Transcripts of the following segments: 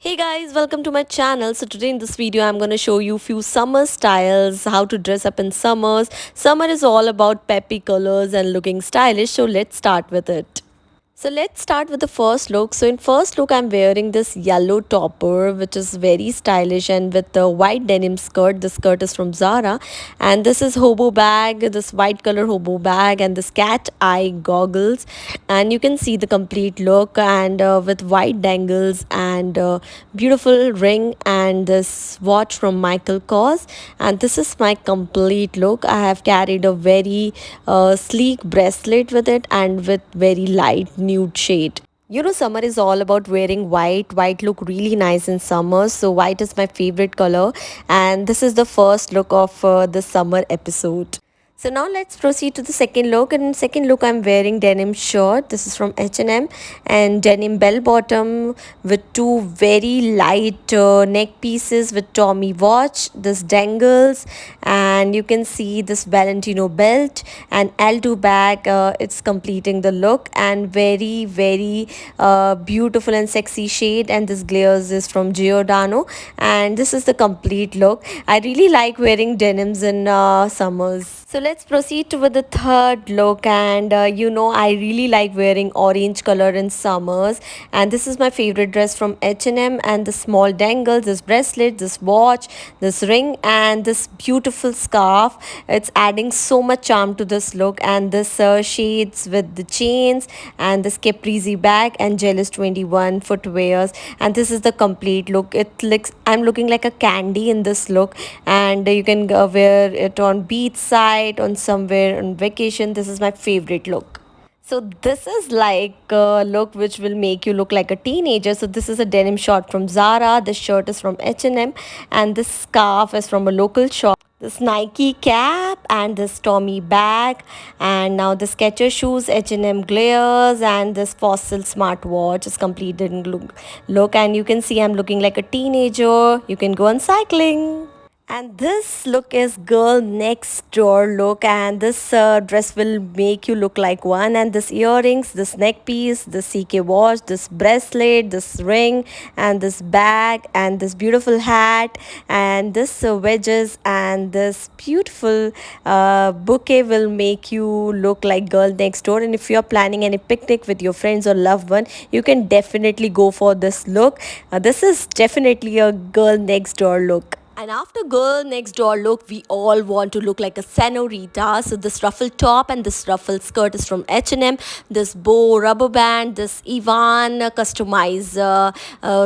Hey guys, welcome to my channel. So today in this video I'm going to show you few summer styles, how to dress up in summers. Summer is all about peppy colors and looking stylish, so let's start with it. So let's start with the first look. So in first look I'm wearing this yellow topper which is very stylish and with the white denim skirt. The skirt is from Zara and this is hobo bag, this white color hobo bag and this cat eye goggles, and you can see the complete look and with white dangles and beautiful ring and this watch from Michael Kors, and this is my complete look. I have carried a very sleek bracelet with it and with very light nude shade. You know, summer is all about wearing white. White look really nice in summer, so white is my favorite color, and this is the first look of the summer episode. So now let's proceed to the second look. And in second look I'm wearing denim shirt. This is from H&M and denim bell bottom with two very light neck pieces with Tommy watch, this dangles, and you can see this Valentino belt and Aldo bag. It's completing the look and very beautiful and sexy shade, and this glares is from Giordano, and this is the complete look. I really like wearing denims in summers. So let's proceed to with the third look, and you know, I really like wearing orange color in summers, and this is my favorite dress from H&M, and the small dangles, this bracelet, this watch, this ring, and this beautiful scarf. It's adding so much charm to this look, and this shades with the chains and this caprizi bag and jealous 21 footwears, and this is the complete look. It looks, I'm looking like a candy in this look, and you can wear it on beach side, on somewhere on vacation. This is my favorite look. So this is like a look which will make you look like a teenager. So this is a denim short from Zara. This shirt is from H&M and this scarf is from a local shop. This Nike cap and this Tommy bag, and now the Skechers shoes, H&M glares, and this Fossil smartwatch is completed look, and you can see I'm looking like a teenager. You can go on cycling. And this look is girl next door look, and this dress will make you look like one, and this earrings, this neck piece, this CK watch, this bracelet, this ring, and this bag, and this beautiful hat, and this wedges, and this beautiful bouquet will make you look like girl next door. And if you're planning any picnic with your friends or loved one, you can definitely go for this look. This is definitely a girl next door look. And after girl next door look, we all want to look like a senorita. So this ruffled top and this ruffled skirt is from H&M. This bow rubber band, this Ivan customized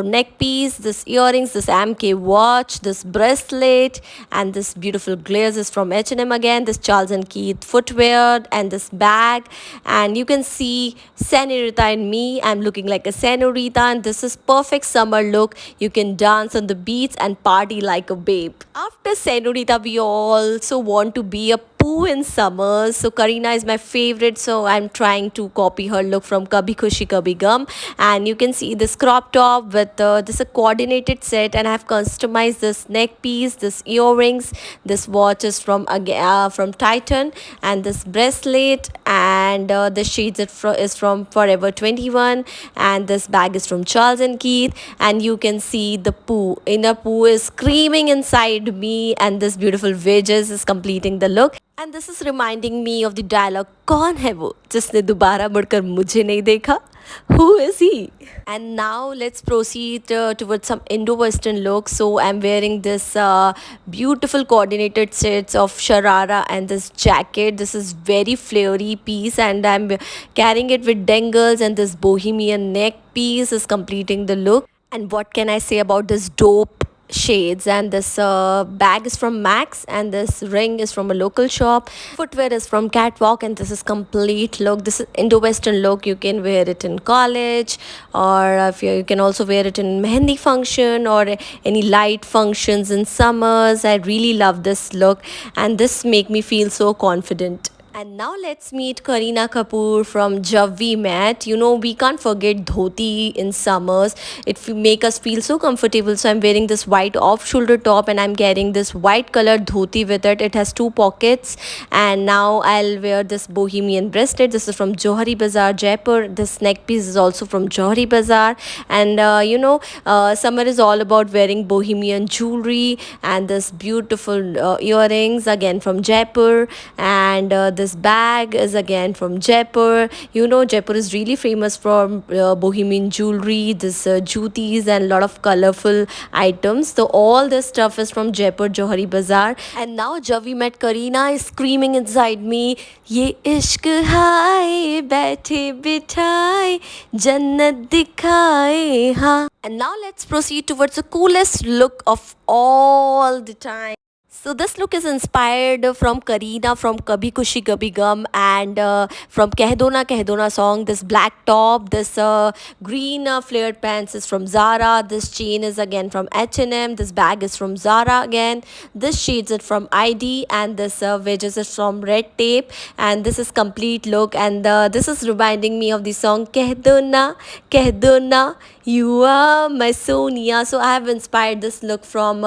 neck piece, this earrings, this MK watch, this bracelet, and this beautiful glaze is from H&M again. This Charles and Keith footwear and this bag. And you can see senorita in me. I'm looking like a senorita, and this is perfect summer look. You can dance on the beach and party like a babe. After senorita, we also want to be a poo in summer. So Karina is my favorite, so I'm trying to copy her look from Kabhi Khushi Kabhi Gum. And you can see this crop top with this a coordinated set, and I have customized this neck piece, this earrings, this watch is from Titan, and this bracelet, and the shades is from Forever 21, and this bag is from Charles and Keith, and you can see the poo, inner poo is screaming inside me, and this beautiful wedges is completing the look. And this is reminding me of the dialogue, कौन है वो जिसने दोबारा मुड़कर मुझे नहीं देखा? Who is he? And now let's proceed towards some Indo-Western look. So I'm wearing this beautiful coordinated sets of sharara and this jacket. This is very flary piece, and I'm carrying it with dangles, and this bohemian neck piece is completing the look. And what can I say about this dope shades? And this bag is from Max, and this ring is from a local shop. Footwear is from Catwalk, and this is complete look. This is Indo-Western look. You can wear it in college, or if you can also wear it in mehendi function or any light functions in summers. I really love this look, and this make me feel so confident. And now let's meet Kareena Kapoor from Jab We Met. You know, we can't forget dhoti in summers. Make us feel so comfortable. So I'm wearing this white off-shoulder top and I'm carrying this white colored dhoti with it. It has two pockets. And now I'll wear this bohemian bracelet. This is from Johari Bazaar, Jaipur. This neck piece is also from Johari Bazaar. And summer is all about wearing bohemian jewelry and this beautiful earrings again from Jaipur. And this bag is again from Jaipur. You know, Jaipur is really famous for bohemian jewelry, this jutis and a lot of colorful items. So all this stuff is from Jaipur Johari Bazaar. And now जब we met Kareena is screaming inside me, ये इश्क हाय बैठे बिठाए जन्नत दिखाए हाँ. And now let's proceed towards the coolest look of all the time. So this look is inspired from Kareena from Kabhi Kushi Kabhi Gum and from Keh Do Na song. This black top, this green flared pants is from Zara. This chain is again from H&M. This bag is from Zara again. This shades is from ID and this wedges is from Red Tape. And this is complete look and this is reminding me of the song Keh Do Na, you are my Sonia. So I have inspired this look from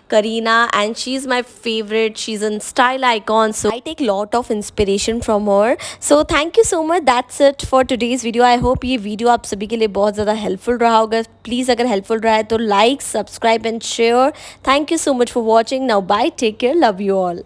Kareena and she's my favorite. She's a style icon, so I take lot of inspiration from her. So thank you so much. That's it for today's video. I hope ये video आप सभी के लिए बहुत ज़्यादा helpful रहा होगा. Please अगर हेल्पफुल रहा है तो like subscribe and share. Thank you so much for watching. Now bye, take care, love you all.